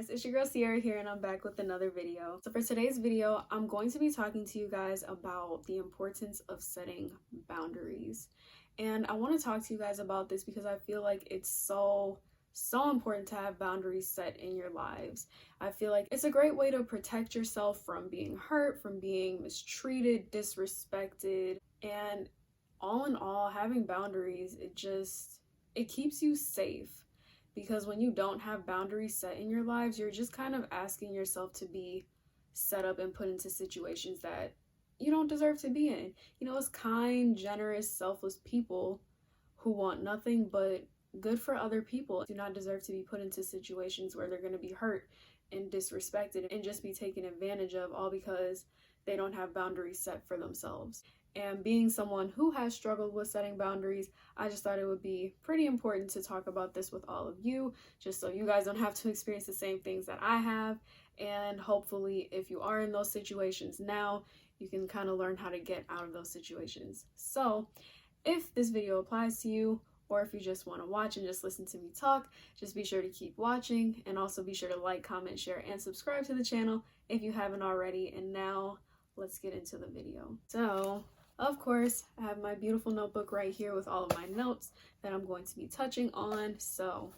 guys, it's your girl Sierra here and I'm back with another video. So for today's video, I'm going to be talking to you guys about the importance of setting boundaries. And I want to talk to you guys about this because I feel like it's so important to have boundaries set in your lives. I feel like it's a great way to protect yourself from being hurt, from being mistreated, disrespected, and all in all, having boundaries, it keeps you safe. Because when you don't have boundaries set in your lives, you're just kind of asking yourself to be set up and put into situations that you don't deserve to be in. You know, it's kind, generous, selfless people who want nothing but good for other people do not deserve to be put into situations where they're going to be hurt and disrespected and just be taken advantage of, all because they don't have boundaries set for themselves. And being someone who has struggled with setting boundaries, I just thought it would be pretty important to talk about this with all of you, just so you guys don't have to experience the same things that I have. And hopefully, if you are in those situations now, you can kind of learn how to get out of those situations. So if this video applies to you, or if you just want to watch and just listen to me talk, just be sure to keep watching, and also be sure to like, comment, share, and subscribe to the channel if you haven't already. And now let's get into the video. So of course, I have my beautiful notebook right here with all of my notes that I'm going to be touching on. So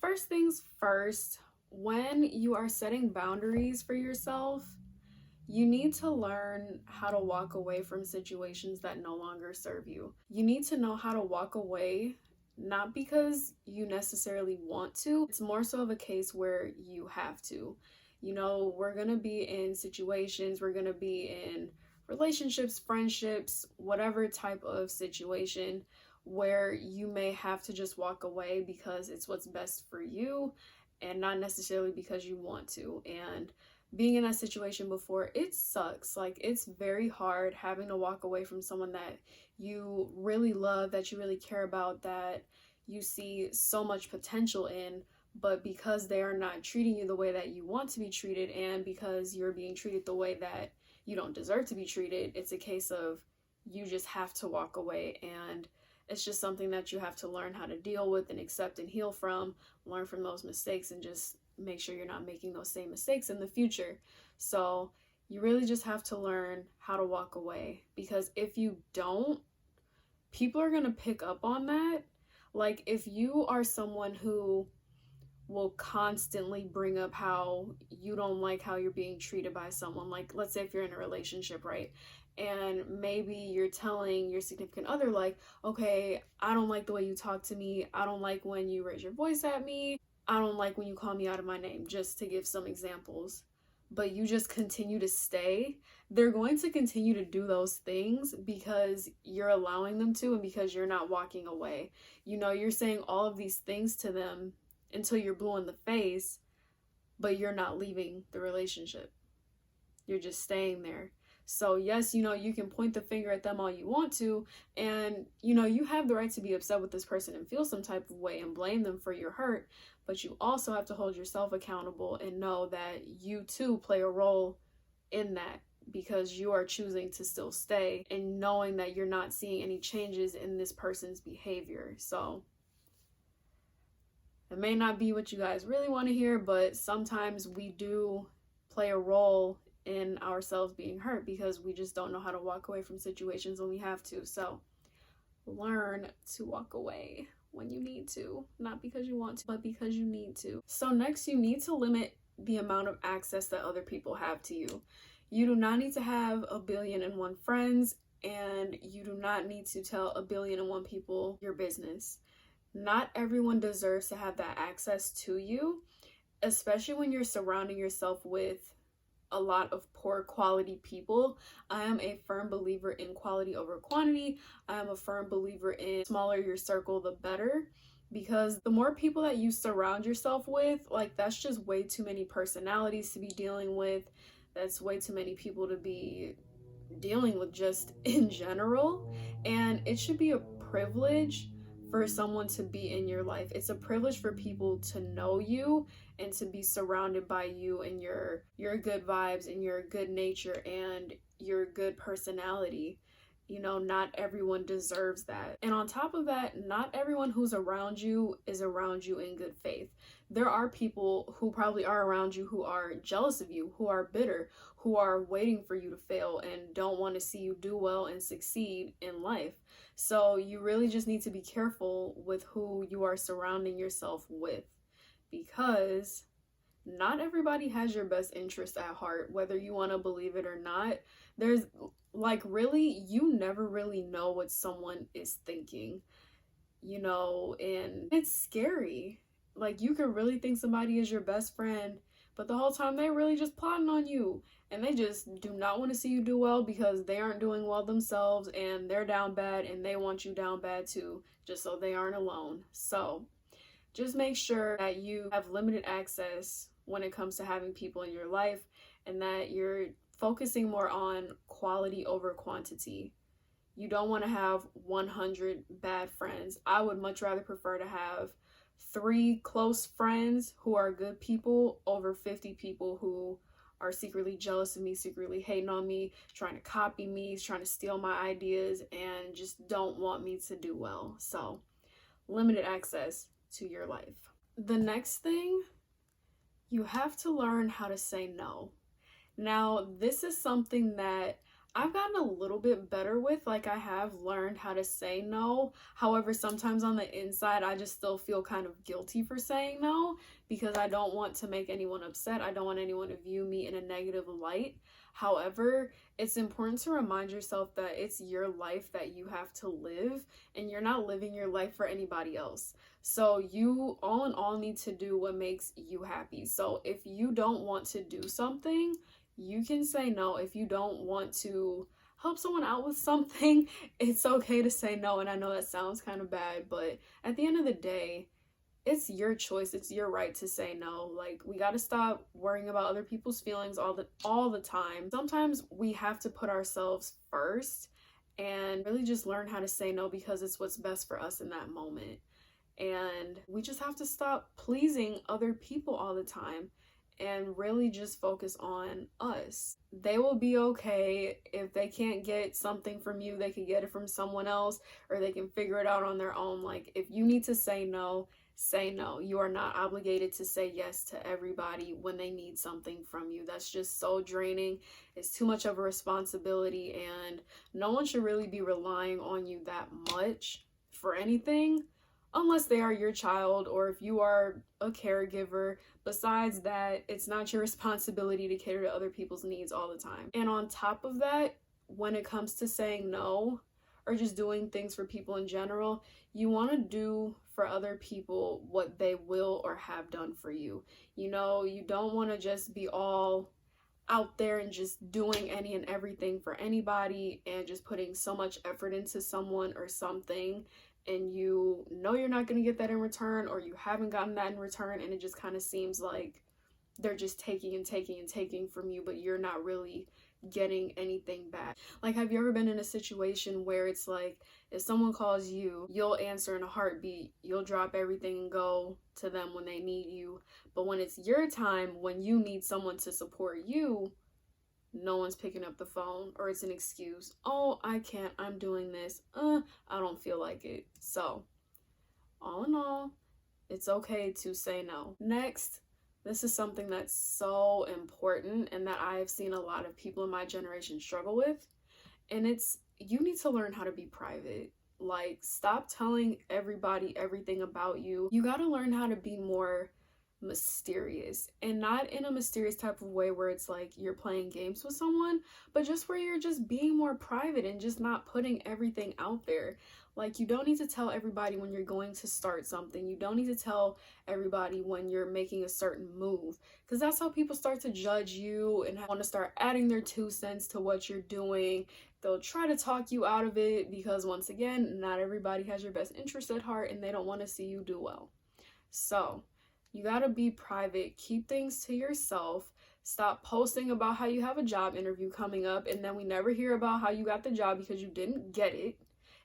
first things first, when you are setting boundaries for yourself, you need to learn how to walk away from situations that no longer serve you. You need to know how to walk away, not because you necessarily want to. It's more so of a case where you have to. You know, we're going to be in situations, we're going to be in relationships, friendships, whatever type of situation where you may have to just walk away because it's what's best for you and not necessarily because you want to. And being in that situation before, it sucks. Like, it's very hard having to walk away from someone that you really love, that you really care about, that you see so much potential in, but because they are not treating you the way that you want to be treated, and because you're being treated the way that you don't deserve to be treated, it's a case of you just have to walk away. And it's just something that you have to learn how to deal with and accept and heal from, learn from those mistakes, and just make sure you're not making those same mistakes in the future. So you really just have to learn how to walk away, because if you don't, people are going to pick up on that. Like, if you are someone who will constantly bring up how you don't like how you're being treated by someone, like, let's say if you're in a relationship, right? And maybe you're telling your significant other, like, okay, I don't like the way you talk to me. I don't like when you raise your voice at me. I don't like when you call me out of my name, just to give some examples. But you just continue to stay. They're going to continue to do those things because you're allowing them to, and because you're not walking away. You know, you're saying all of these things to them until you're blue in the face, but you're not leaving the relationship. You're just staying there. So yes, you know, you can point the finger at them all you want to, and you know, you have the right to be upset with this person and feel some type of way and blame them for your hurt, but you also have to hold yourself accountable and know that you too play a role in that, because you are choosing to still stay and knowing that you're not seeing any changes in this person's behavior. So it may not be what you guys really want to hear, but sometimes we do play a role in ourselves being hurt because we just don't know how to walk away from situations when we have to. So learn to walk away when you need to, not because you want to, but because you need to. So next, you need to limit the amount of access that other people have to you. You do not need to have 1,000,000,001 friends, and you do not need to tell 1,000,000,001 people your business. Not everyone deserves to have that access to you, especially when you're surrounding yourself with a lot of poor quality people. I am a firm believer in quality over quantity. I am a firm believer in the smaller your circle, the better, because the more people that you surround yourself with, like, that's just way too many personalities to be dealing with. That's way too many people to be dealing with just in general. And it should be a privilege for someone to be in your life. It's a privilege for people to know you and to be surrounded by you and your good vibes and your good nature and your good personality. You know, not everyone deserves that. And on top of that, not everyone who's around you is around you in good faith. there are people who probably are around you who are jealous of you, who are bitter, who are waiting for you to fail and don't want to see you do well and succeed in life. So you really just need to be careful with who you are surrounding yourself with, because not everybody has your best interest at heart, whether you want to believe it or not. There's like, really, you never really know what someone is thinking, and it's scary. Like, you can really think somebody is your best friend, but the whole time they're really just plotting on you, and they just do not want to see you do well because they aren't doing well themselves, and they're down bad and they want you down bad too, just so they aren't alone. So just make sure that you have limited access when it comes to having people in your life, and that you're focusing more on quality over quantity. You don't want to have 100 bad friends. I would much rather prefer to have 3 close friends who are good people over 50 people who are secretly jealous of me, secretly hating on me, trying to copy me, trying to steal my ideas, and just don't want me to do well. So, limited access to your life. The next thing, you have to learn how to say no. Now, this is something that I've gotten a little bit better with. Like, I have learned how to say no. However, sometimes on the inside, I just still feel kind of guilty for saying no, because I don't want to make anyone upset. I don't want anyone to view me in a negative light. However, it's important to remind yourself that it's your life that you have to live, and you're not living your life for anybody else. So you all in all need to do what makes you happy. So if you don't want to do something, you can say no. If you don't want to help someone out with something, it's okay to say no. And I know that sounds kind of bad, but at the end of the day, it's your choice. It's your right to say no. Like, we got to stop worrying about other people's feelings all the time. Sometimes we have to put ourselves first and really just learn how to say no, because it's what's best for us in that moment. And we just have to stop pleasing other people all the time and really just focus on us. They will be okay if they can't get something from you. They can get it from someone else, or they can figure it out on their own. Like, if you need to say no, say no. You are not obligated to say yes to everybody when they need something from you. That's just so draining. It's too much of a responsibility, and no one should really be relying on you that much for anything, unless they are your child, or if you are a caregiver. Besides that, it's not your responsibility to cater to other people's needs all the time. And on top of that, when it comes to saying no, or just doing things for people in general, you want to do for other people what they will or have done for you. You don't want to just be all out there and just doing any and everything for anybody, and just putting so much effort into someone or something, and you know you're not going to get that in return, or you haven't gotten that in return, and it just kind of seems like they're just taking and taking and taking from you, but you're not really getting anything back. Like, have you ever been in a situation where it's like, if someone calls you, you'll answer in a heartbeat, you'll drop everything and go to them when they need you, but when it's your time, when you need someone to support you, no one's picking up the phone, or it's an excuse. Oh, I can't, I'm doing this. I don't feel like it. So, all in all, it's okay to say no. Next, this is something that's so important and that I have seen a lot of people in my generation struggle with. And it's, you need to learn how to be private. Like, stop telling everybody everything about you. You got to learn how to be more mysterious, and not in a mysterious type of way where it's like you're playing games with someone, but just where you're just being more private and just not putting everything out there. Like, you don't need to tell everybody when you're going to start something. You don't need to tell everybody when you're making a certain move, because that's how people start to judge you and want to start adding their 2 cents to what you're doing. They'll try to talk you out of it, because once again, not everybody has your best interest at heart, and they don't want to see you do well. So you gotta be private. Keep things to yourself. Stop posting about how you have a job interview coming up, and then we never hear about how you got the job because you didn't get it.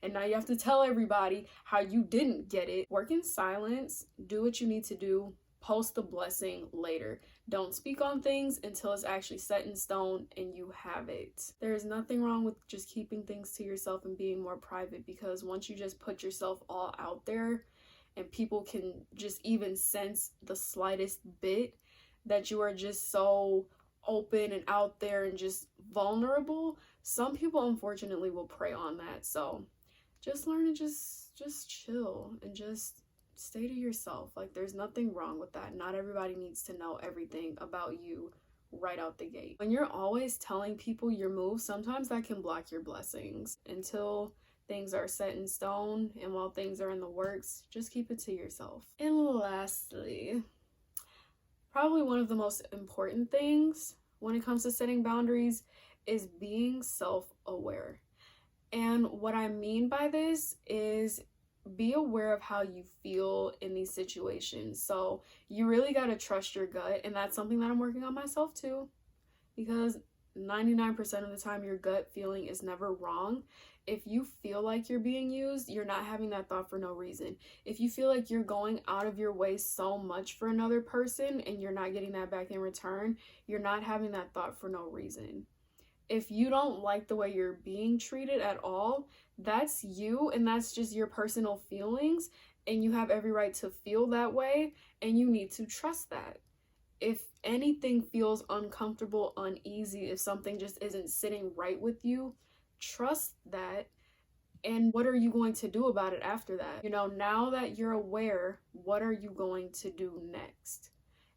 And now you have to tell everybody how you didn't get it. Work in silence. Do what you need to do. Post the blessing later. Don't speak on things until it's actually set in stone and you have it. There is nothing wrong with just keeping things to yourself and being more private, because once you just put yourself all out there and people can just even sense the slightest bit that you are just so open and out there and just vulnerable, some people unfortunately will prey on that. So just learn to just chill and just stay to yourself. Like, there's nothing wrong with that. Not everybody needs to know everything about you right out the gate. When you're always telling people your moves, sometimes that can block your blessings. Until things are set in stone and while things are in the works, just keep it to yourself. And lastly, probably one of the most important things when it comes to setting boundaries is being self-aware. And what I mean by this is be aware of how you feel in these situations. So you really got to trust your gut, and that's something that I'm working on myself too, because 99% of the time your gut feeling is never wrong. If you feel like you're being used, you're not having that thought for no reason. If you feel like you're going out of your way so much for another person and you're not getting that back in return, you're not having that thought for no reason. If you don't like the way you're being treated at all, that's you, and that's just your personal feelings, and you have every right to feel that way, and you need to trust that. If anything feels uncomfortable, uneasy, if something just isn't sitting right with you, trust that. And what are you going to do about it after that? You know, now that you're aware, what are you going to do next?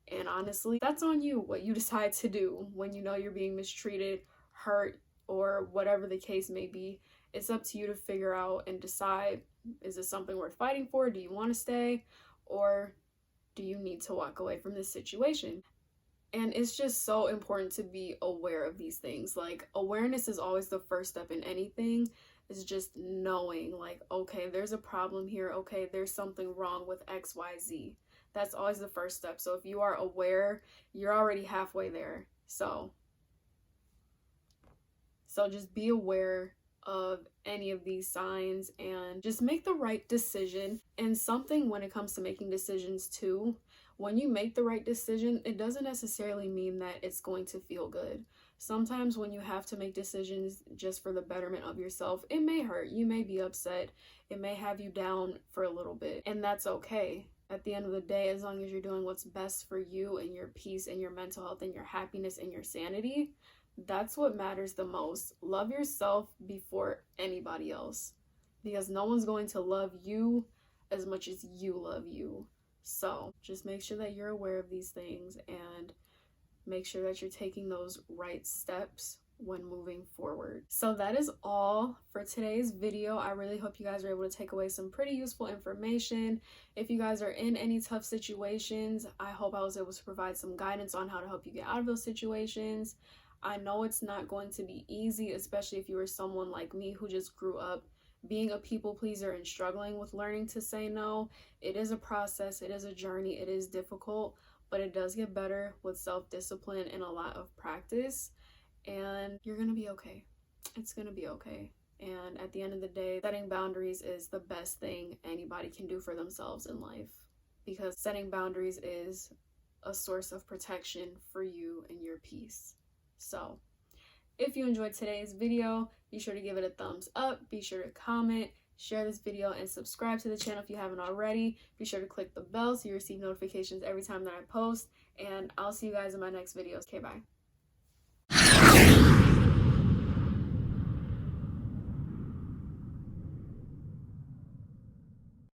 And honestly, that's on you, what you decide to do when you know you're being mistreated, hurt, or whatever the case may be. It's up to you to figure out and decide, is this something worth fighting for? Do you want to stay? Or do you need to walk away from this situation? And it's just so important to be aware of these things. Like, awareness is always the first step in anything. It's just knowing, like, okay, there's a problem here. Okay, there's something wrong with XYZ. That's always the first step. So if you are aware, you're already halfway there. So just be aware of any of these signs and just make the right decision. And something when it comes to making decisions too, when you make the right decision, it doesn't necessarily mean that it's going to feel good. Sometimes when you have to make decisions just for the betterment of yourself, it may hurt. You may be upset. It may have you down for a little bit, and that's okay. At the end of the day, as long as you're doing what's best for you and your peace and your mental health and your happiness and your sanity, that's what matters the most. Love yourself before anybody else, because no one's going to love you as much as you love you. So just make sure that you're aware of these things and make sure that you're taking those right steps when moving forward. So that is all for today's video. I really hope you guys are able to take away some pretty useful information. If you guys are in any tough situations, I hope I was able to provide some guidance on how to help you get out of those situations. I know it's not going to be easy, especially if you are someone like me who just grew up being a people pleaser and struggling with learning to say no. It is a process, it is a journey, it is difficult, but it does get better with self-discipline and a lot of practice, and you're gonna be okay. It's gonna be okay. And at the end of the day, setting boundaries is the best thing anybody can do for themselves in life, because setting boundaries is a source of protection for you and your peace. So if you enjoyed today's video, be sure to give it a thumbs up, be sure to comment, share this video, and subscribe to the channel if you haven't already. Be sure to click the bell so you receive notifications every time that I post, and I'll see you guys in my next videos. Okay, bye.